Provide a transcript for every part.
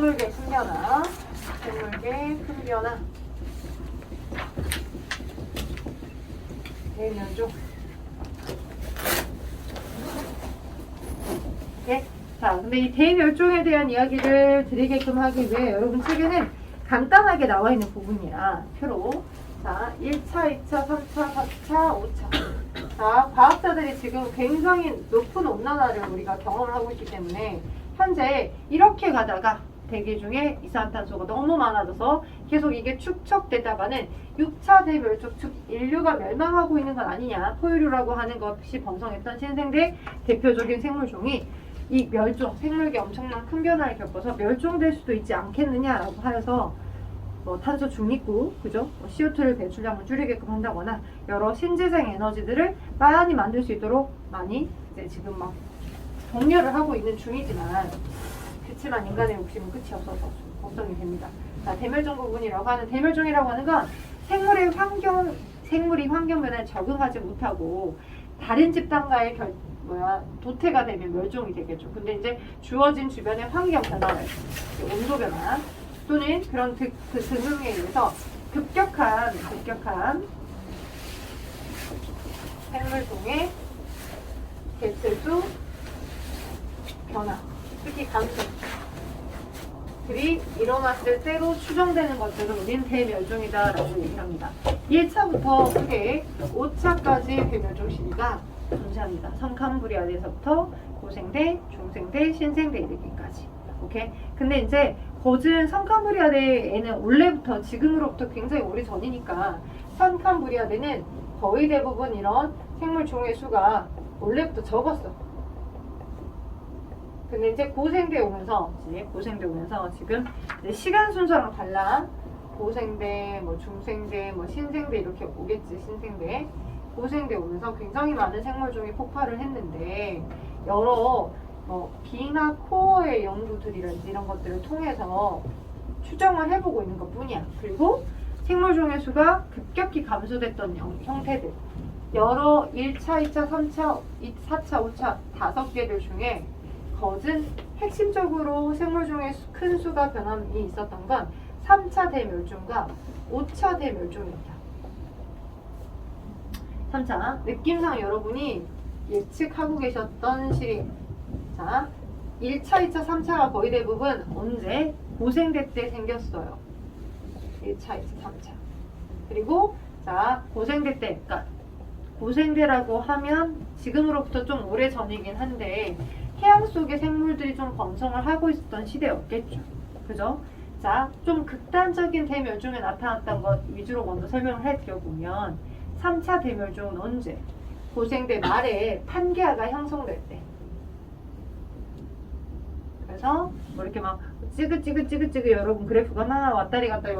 생물계 큰 변화, 생물계 큰 변화, 대면종. 네. 자, 근데 이 대멸종에 대한 이야기를 드리게끔 하기 위해 여러분 책에는 간단하게 나와 있는 부분이라 표로. 자, 1차, 2차, 3차, 4차, 5차. 자, 과학자들이 지금 굉장히 높은 온난화를 우리가 경험을 하고 있기 때문에 현재 이렇게 가다가 대기 중에 이산화탄소가 너무 많아져서 계속 이게 축적되다가는 6차 대멸종, 즉 인류가 멸망하고 있는 건 아니냐. 포유류라고 하는 것이 번성했던 신생대 대표적인 생물종이 이 멸종, 생물계 엄청난 큰 변화를 겪어서 멸종될 수도 있지 않겠느냐라고 하여서 뭐 탄소 중립구, 그죠? CO2를 배출량을 줄이게끔 한다거나 여러 신재생 에너지들을 많이 만들 수 있도록 많이 이제 지금 막 독려를 하고 있는 중이지만 그렇지만 인간의 욕심은 끝이 없어서 걱정이 됩니다. 자, 대멸종 부분이라고 하는 대멸종이라고 하는 건 생물이 환경 변화에 적응하지 못하고 다른 집단과의 도태가 되면 멸종이 되겠죠. 근데 이제 주어진 주변의 환경 변화, 온도 변화 또는 그런 등등에 의해서 급격한 생물종의 개체수 변화, 특히 감소들이 일어났을 때로 추정되는 것들은 우린 대멸종이다라고 얘기합니다. 1차부터 크게 5차까지 대멸종 시기가 존재합니다. 성캄브리아대에서부터 고생대, 중생대, 신생대 이르기까지. 오케이. 근데 이제 거진 성캄브리아대에는 원래부터 지금으로부터 굉장히 오래 전이니까 성캄브리아대는 거의 대부분 이런 생물종의 수가 원래부터 적었어. 근데 이제 고생대 오면서 지금 이제 시간 순서랑 달라. 고생대, 뭐 중생대, 뭐 신생대 이렇게 오겠지. 신생대. 고생대 오면서 굉장히 많은 생물종이 폭발을 했는데 여러 비나 코어의 연구들이라든지 이런 것들을 통해서 추정을 해보고 있는 것 뿐이야. 그리고 생물종의 수가 급격히 감소됐던 형태들 여러 1차, 2차, 3차, 4차, 5차 5개들 중에 거진 핵심적으로 생물종의 큰 수가 변함이 있었던 건 3차 대멸종과 5차 대멸종이었다. 3차, 느낌상 여러분이 예측하고 계셨던 시리. 자, 1차, 2차, 3차가 거의 대부분 언제? 고생대 때 생겼어요. 1차, 2차, 3차. 그리고 자, 고생대 때, 그러니까 고생대라고 하면 지금으로부터 좀 오래 전이긴 한데 해양 속의 생물들이 좀 번성을 하고 있었던 시대였겠죠. 그죠? 자, 좀 극단적인 대멸종에 나타났던 것 위주로 먼저 설명을 해드려보면 3차 대멸종은 언제? 고생대 말에 판게아가 형성될 때. 그래서 뭐 이렇게 막 찌긋 여러분 그래프가 하나 왔다리 갔다리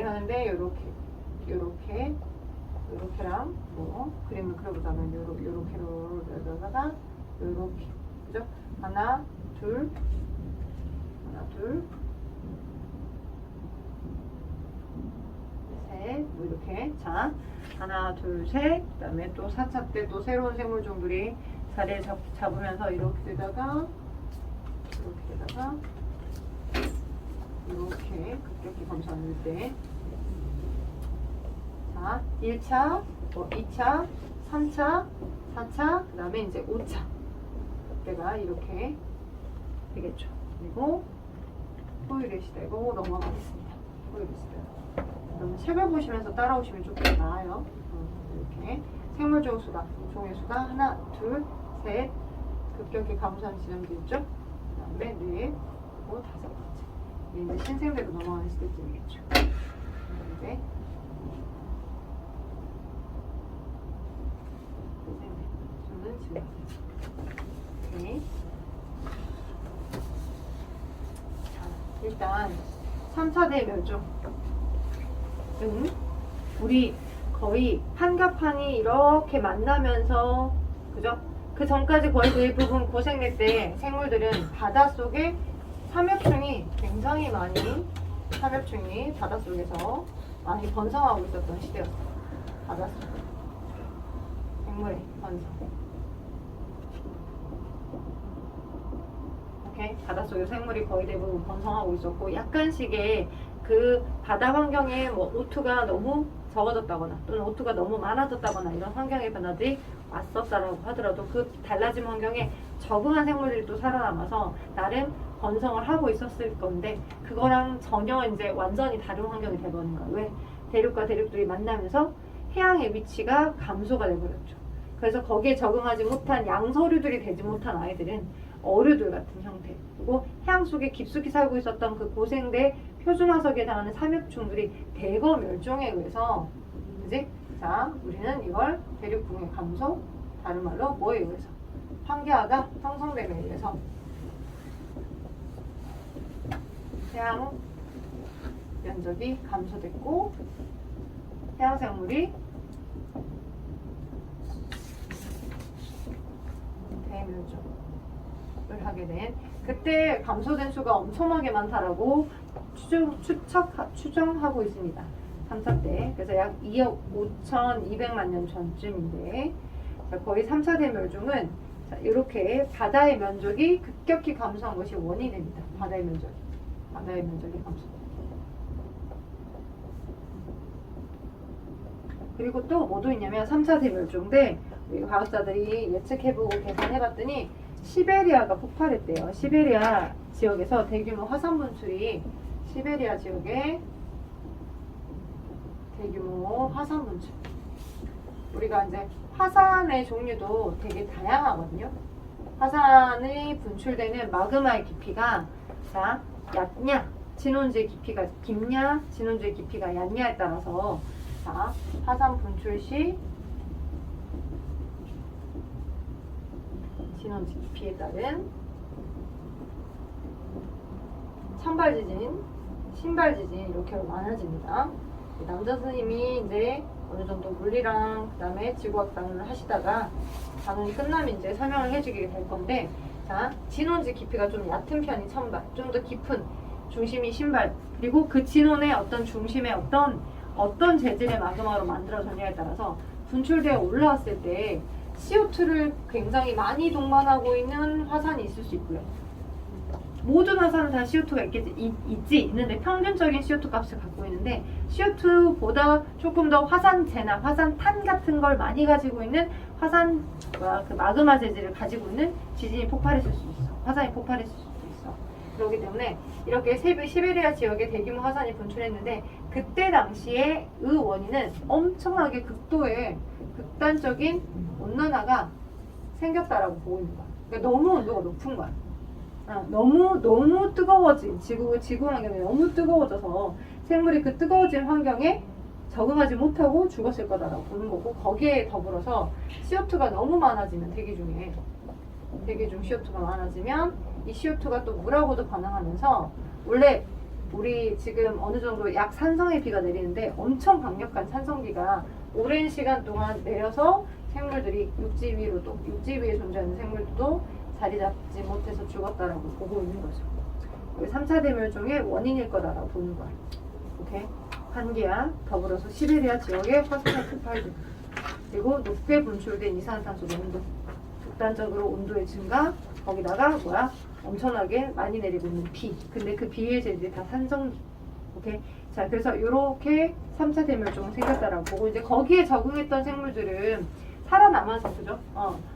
하는데 요렇게랑 뭐 그림을 그려보자면 요렇게로 여기다가 요렇게, 그죠? 하나 둘 셋, 뭐 이렇게. 자, 하나 둘 셋. 그다음에 또 4차 때 또 새로운 생물종들이 자리를 잡으면서 이렇게다가 이렇게 급격히 감소할 때. 자, 1차, 2차, 3차, 4차, 그 다음에 이제 5차. 그때가 이렇게 되겠죠. 그리고 포유류 시대고 넘어가겠습니다. 포유류 시대. 그러면 책을 보시면서 따라오시면 좀 나아요. 이렇게 생물종 수가, 종의 수가 하나, 둘, 셋 급격히 감소하는 지점도 있죠. 그 다음에 넷, 그리고 5번째. 이제 신생대로 넘어가는 시대쯤이겠죠. 이제 수는 지금 오케이. 자, 일단 3차 대멸종은 우리 거의 한갑판이 이렇게 만나면서, 그죠? 그 전까지 거의 대부분 고생대 때 생물들은 바닷속에 삼엽충이 굉장히 많이, 삼엽충이 바닷속에서 많이 번성하고 있었던 시대였어요. 바닷속 생물의 번성. 오케이. 바닷속에 생물이 거의 대부분 번성하고 있었고, 약간씩의 그 바다 환경에 뭐 오투가 너무 적어졌다거나 또는 오투가 너무 많아졌다거나 이런 환경의 변화들이 왔었다라고 하더라도 그 달라진 환경에 적응한 생물들이 또 살아남아서 나름 번성을 하고 있었을 건데, 그거랑 전혀 이제 완전히 다른 환경이 돼버린 거예요. 왜? 대륙과 대륙들이 만나면서 해양의 위치가 감소가 돼버렸죠. 그래서 거기에 적응하지 못한 양서류들이 되지 못한 아이들은 어류들 같은 형태, 그리고 해양 속에 깊숙이 살고 있었던 그 고생대 표준화석에 해당하는 삼엽충들이 대거 멸종에 의해서, 그지? 자, 우리는 이걸 대륙붕의 감소, 다른 말로 뭐에 의해서? 황계화가 형성됨에 의해서 해양 면적이 감소됐고 해양 생물이 대멸종을 하게 된, 그때 감소된 수가 엄청나게 많다라고 추정하고 있습니다. 3차 때. 그래서 약 2억 5,200만 년 전쯤인데, 자, 거의 3차 대멸종은 자, 이렇게 바다의 면적이 급격히 감소한 것이 원인이 됩니다. 바다의 면적이 감소. 그리고 또 뭐도 있냐면 3차 대멸종 때 우리 과학자들이 예측해보고 계산해봤더니 시베리아가 폭발했대요. 시베리아 지역에서 대규모 화산 분출이, 시베리아 지역에 대규모 화산 분출. 우리가 이제 화산의 종류도 되게 다양하거든요. 화산이 분출되는 마그마의 깊이가, 자, 얕냐, 진원지의 깊이가 깊냐, 진원지의 깊이가 얕냐에 따라서, 자, 화산 분출 시 진원지 깊이에 따른 찬발지진, 신발지진 이렇게 많아집니다. 남자 선생님이 이제 어느 정도 물리랑 그 다음에 지구학 단원을 하시다가 단원이 끝나면 이제 설명을 해주게 될 건데, 자, 진원지 깊이가 좀 얕은 편이 찬발, 좀 더 깊은 중심이 신발, 그리고 그 진원의 어떤 중심의 어떤 재질의 마그마로 만들어졌냐에 따라서 분출되어 올라왔을 때 CO2를 굉장히 많이 동반하고 있는 화산이 있을 수 있고요. 모든 화산은 다 CO2가 있는데 평균적인 CO2 값을 갖고 있는데, CO2보다 조금 더 화산재나 화산탄 같은 걸 많이 가지고 있는 그 마그마 재질을 가지고 있는 지진이 폭발했을 수 있어. 화산이 폭발했을 수도 있어. 그렇기 때문에 이렇게 시베리아 지역에 대규모 화산이 분출했는데, 그때 당시에 의 원인은 엄청나게 극도의 극단적인 온난화가 생겼다라고 보고 있는 거야. 그러니까 너무 온도가 높은 거야. 너무 뜨거워진 지구 환경이 너무 뜨거워져서 생물이 그 뜨거워진 환경에 적응하지 못하고 죽었을 거다라고 보는 거고, 거기에 더불어서 CO2가 너무 많아지면 대기 중 CO2가 많아지면 이 CO2가 또 물하고도 반응하면서, 원래 우리 지금 어느 정도 약산성의 비가 내리는데 엄청 강력한 산성비가 오랜 시간 동안 내려서 생물들이 육지 위에 존재하는 생물들도 자리 잡지 못해서 죽었다라고 보고 있는 거죠. 3차 대멸종의 원인일 거다라고 보는 거야. 오케이? 한기와 더불어서 시베리아 지역의 화산의 폭발들, 그리고 높게 분출된 이산화탄소 농도, 극단적으로 온도의 증가, 거기다가 엄청나게 많이 내리고 있는 비. 근데 그 비의 재질이 다 산성기. 오케이? 자, 그래서 이렇게 3차 대멸종은 생겼다라고 보고, 이제 거기에 적응했던 생물들은 살아남아서, 그죠?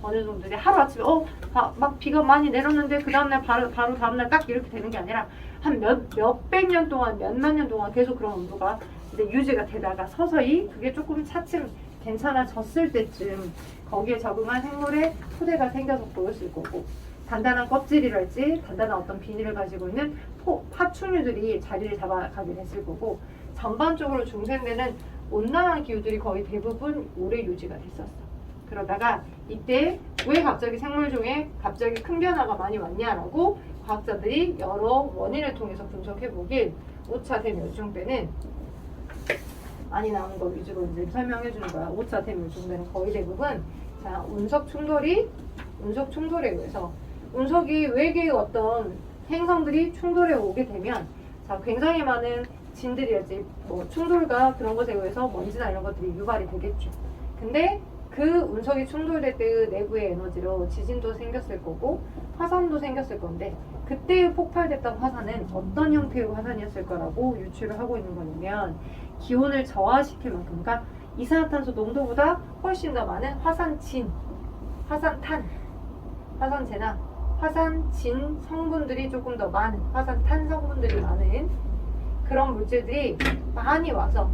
어느 정도 하루아침에 막 비가 많이 내렸는데 그 다음날 바로 다음날 딱 이렇게 되는 게 아니라 한 몇백 년 동안, 몇만 년 동안 계속 그런 온도가 이제 유지가 되다가 서서히 그게 조금 차츰 괜찮아졌을 때쯤 거기에 적응한 생물의 토대가 생겨서 보였을 거고, 단단한 껍질이랄지 단단한 어떤 비닐을 가지고 있는 파충류들이 자리를 잡아가게 됐을 거고, 전반적으로 중생되는 온난화 기후들이 거의 대부분 오래 유지가 됐었어. 그러다가 이때 왜 갑자기 생물종에 갑자기 큰 변화가 많이 왔냐라고 과학자들이 여러 원인을 통해서 분석해보길 5차 대멸종 때는 많이 나오는 거 위주로 이제 설명해 주는 거야. 5차 대멸종 때는 거의 대부분, 자, 운석 충돌에 의해서, 운석이 외계의 어떤 행성들이 충돌해 오게 되면, 자, 굉장히 많은 진들이랄지 충돌과 그런 것에 의해서 먼지나 이런 것들이 유발이 되겠죠. 근데 그 운석이 충돌될 때 그 내부의 에너지로 지진도 생겼을 거고 화산도 생겼을 건데, 그때 폭발됐던 화산은 어떤 형태의 화산이었을 거라고 유추를 하고 있는 거냐면 기온을 저하시킬 만큼, 그러니까 이산화탄소 농도보다 훨씬 더 많은 화산진, 화산탄, 화산재나 화산진 성분들이 조금 더 많은, 화산탄 성분들이 많은 그런 물질들이 많이 와서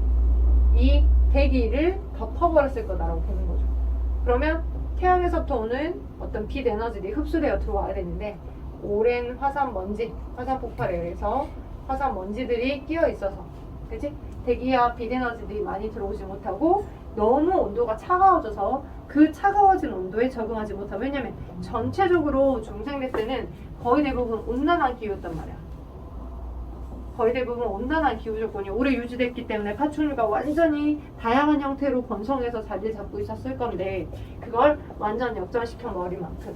이 대기를 덮어버렸을 거다라고 보는 거죠. 그러면 태양에서부터 오는 어떤 빛 에너지들이 흡수되어 들어와야 되는데 오랜 화산 먼지, 화산 폭발에 의해서 화산 먼지들이 끼어 있어서, 그치? 대기와 빛 에너지들이 많이 들어오지 못하고 너무 온도가 차가워져서 그 차가워진 온도에 적응하지 못하고, 왜냐면 전체적으로 중생대 때는 거의 대부분 온난한 기후였단 말이야. 거의 대부분 온난한 기후 조건이 오래 유지됐기 때문에 파충류가 완전히 다양한 형태로 번성해서 자리를 잡고 있었을 건데 그걸 완전 역전시켜 버린 만큼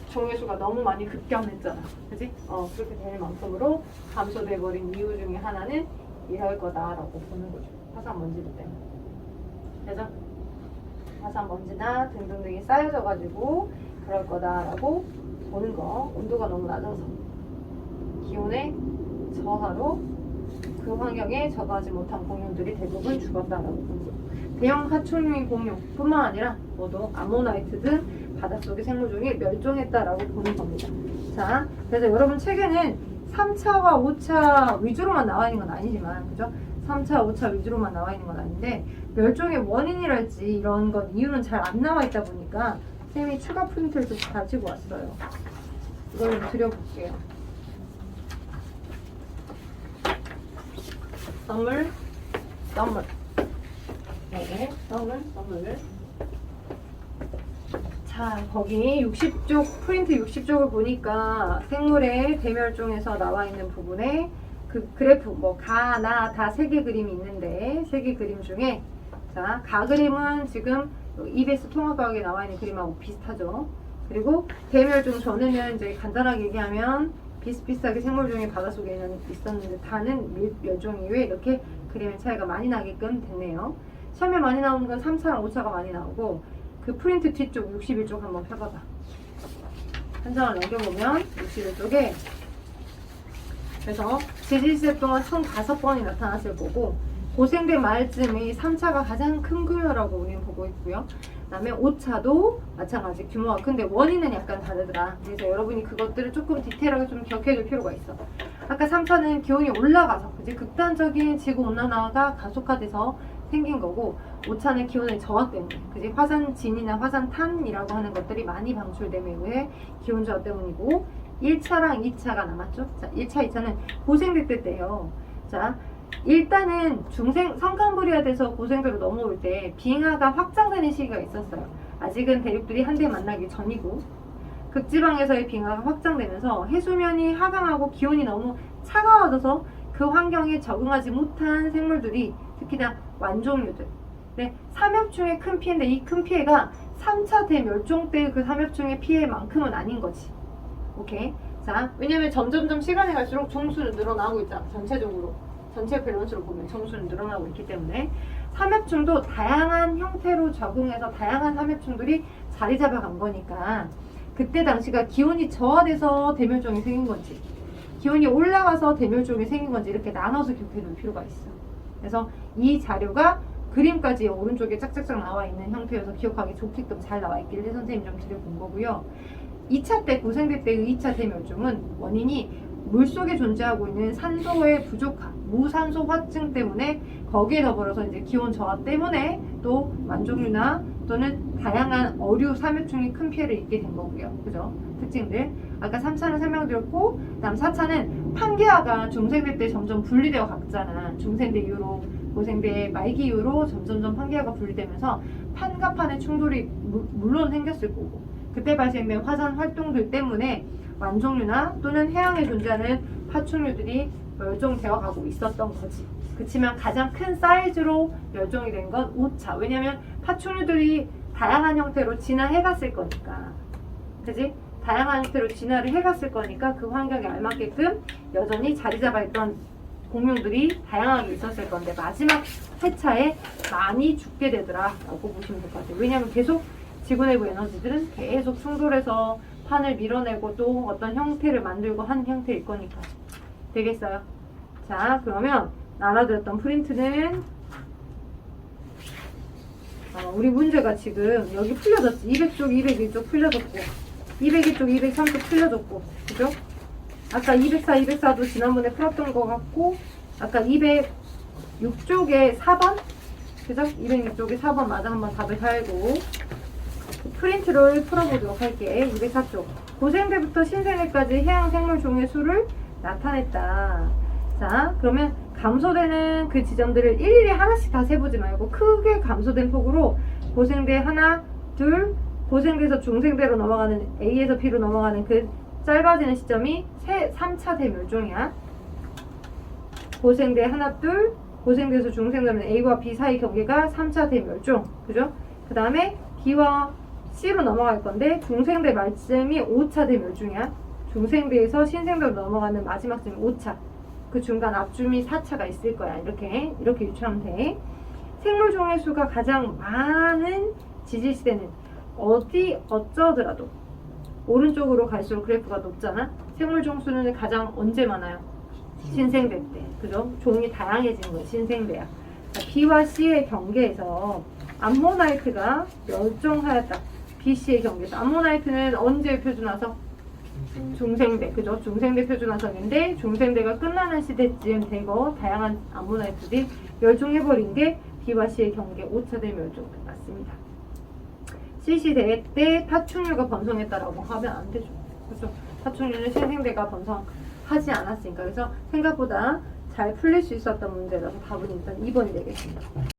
종의 수가 너무 많이 급감했잖아. 그치? 그렇게 될 만큼으로 감소돼 버린 이유 중에 하나는 이럴 거다라고 보는 거죠. 화산 먼지들 때문에. 그래서 화산 먼지나 등등등이 쌓여져가지고 그럴 거다라고 보는 거. 온도가 너무 낮아서 기온의 저하로 그 환경에 적응하지 못한 공룡들이 대부분 죽었다라고 보는 거죠. 대형 하충류인 공룡뿐만 아니라 모두 아모나이트 등 바닷속의 생물종이 멸종했다라고 보는 겁니다. 자, 그래서 여러분 책에는 3차와 5차 위주로만 나와 있는 건 아니지만, 그죠? 3차, 5차 위주로만 나와 있는 건 아닌데 멸종의 원인이랄지 이런 건 이유는 잘 안 나와 있다 보니까 쌤이 추가 프린트를 좀 가지고 왔어요. 이걸 좀 드려볼게요. 선물. 네, 선물. 자, 거기 60쪽, 프린트 60쪽을 보니까 생물의 대멸종에서 나와 있는 부분에 그 그래프, 뭐, 가, 나, 다 3개 그림이 있는데, 3개 그림 중에, 자, 가 그림은 지금 EBS 통합과학에 나와 있는 그림하고 비슷하죠. 그리고 대멸종 전에는 이제 간단하게 얘기하면, 비슷비슷하게 생물종이 바닷속에는 있었는데 다는 멸종 이후에 이렇게 그림의 차이가 많이 나게끔 됐네요. 시험에 많이 나오는 건 3차랑 5차가 많이 나오고 그 프린트 뒤쪽 61쪽 한번 펴봐봐. 한 장을 넘겨보면 61쪽에 그래서 지지세 동안 총 5번이 나타났을 거고 고생대 말쯤이 3차가 가장 큰 규모라고 우리는 보고 있고요. 그 다음에 5차도 마찬가지 규모가 큰데 원인은 약간 다르더라. 그래서 여러분이 그것들을 조금 디테일하게 좀 기억해줄 필요가 있어. 아까 3차는 기온이 올라가서 그치? 극단적인 지구온난화가 가속화돼서 생긴 거고 5차는 기온의 저하 때문에 그치? 화산진이나 화산탄이라고 하는 것들이 많이 방출됨에 의해 기온 저하 때문이고 1차랑 2차가 남았죠. 자, 1차, 2차는 고생대 때예요. 자, 일단은 성캄브리아에서 고생대로 넘어올 때 빙하가 확장되는 시기가 있었어요. 아직은 대륙들이 한데 만나기 전이고 극지방에서의 빙하가 확장되면서 해수면이 하강하고 기온이 너무 차가워져서 그 환경에 적응하지 못한 생물들이 특히나 완종류들, 네, 삼엽충의 큰 피해인데 이 큰 피해가 3차 대멸종 때 그 삼엽충의 피해만큼은 아닌 거지. 오케이? 자, 왜냐면 점점점 시간이 갈수록 종수는 늘어나고 있잖아. 전체 밸런스로 보면 종수는 늘어나고 있기 때문에 삼엽충도 다양한 형태로 적응해서 다양한 삼엽충들이 자리 잡아간 거니까 그때 당시가 기온이 저하돼서 대멸종이 생긴 건지 기온이 올라가서 대멸종이 생긴 건지 이렇게 나눠서 기억해 둘 필요가 있어. 그래서 이 자료가 그림까지 오른쪽에 짝짝짝 나와 있는 형태여서 기억하기 좋게끔 잘 나와 있길래 선생님이 좀 드려본 거고요. 2차 때 고생대 때의 2차 대멸종은 원인이 물속에 존재하고 있는 산소의 부족함, 무산소 화증 때문에 거기에 더불어서 이제 기온 저하 때문에 또 완종류나 또는 다양한 어류 삼엽충이 큰 피해를 입게 된 거고요. 그죠? 특징들. 아까 3차는 설명드렸고, 다음 4차는 판게아가 중생대 때 점점 분리되어 갔잖아. 중생대 이후로, 고생대 말기 이후로 점점점 판게아가 분리되면서 판과 판의 충돌이 물론 생겼을 거고, 그때 발생된 화산 활동들 때문에 완종류나 또는 해양에 존재하는 파충류들이 멸종되어 가고 있었던 거지. 그렇지만 가장 큰 사이즈로 멸종이 된 건 5차. 왜냐면 파충류들이 다양한 형태로 진화해 갔을 거니까. 그지? 다양한 형태로 진화를 해 갔을 거니까 그 환경에 알맞게끔 여전히 자리 잡아 있던 공룡들이 다양하게 있었을 건데 마지막 회차에 많이 죽게 되더라 라고 보시면 될 것 같아요. 왜냐면 계속 지구 내부 에너지들은 계속 충돌해서 판을 밀어내고 또 어떤 형태를 만들고 한 형태일 거니까. 되겠어요? 자, 그러면 알아들었던 프린트는 우리 문제가 지금 여기 풀려졌지. 200쪽, 201쪽 풀려졌고 202쪽, 203쪽 풀려졌고 그죠? 아까 204, 204도 지난번에 풀었던 것 같고 아까 206쪽에 4번? 그죠? 206쪽에 4번 맞아. 한번 답을 살고 프린트를 풀어보도록 할게. 204쪽 고생대부터 신생대까지 해양생물 종의 수를 나타냈다. 자, 그러면 감소되는 그 지점들을 일일이 하나씩 다 세보지 말고 크게 감소된 폭으로 고생대 하나, 둘, 고생대에서 중생대로 넘어가는 A에서 B로 넘어가는 그 짧아지는 시점이 3차 대멸종이야. 고생대 하나, 둘, 고생대에서 중생대는 A와 B 사이 경계가 3차 대멸종. 그죠? 그 다음에 B와 C로 넘어갈 건데 중생대 말쯤이 5차 대멸종이야. 중생대에서 신생대로 넘어가는 마지막 쯤이 5차. 그 중간 앞줌이 4차가 있을 거야. 이렇게 유추하면 돼. 생물종의 수가 가장 많은 지질시대는 어쩌더라도 오른쪽으로 갈수록 그래프가 높잖아. 생물종 수는 가장 언제 많아요? 신생대 때. 그죠? 종이 다양해지는 거야. 신생대야. B와 C의 경계에서 암모나이트가 멸종하였다. B, C의 경계에서 암모나이트는 언제 표준화석? 중생대, 그죠? 중생대 표준화석인데 중생대가 끝나는 시대쯤 되고 다양한 암모나이트들이 멸종해버린 게 B와 C의 경계 5차 대멸종 맞습니다. CC대 때 파충류가 번성했다라고 하면 안 되죠. 그죠? 파충류는 신생대가 번성하지 않았으니까. 그래서 생각보다 잘 풀릴 수 있었던 문제라서 답은 일단 2번이 되겠습니다.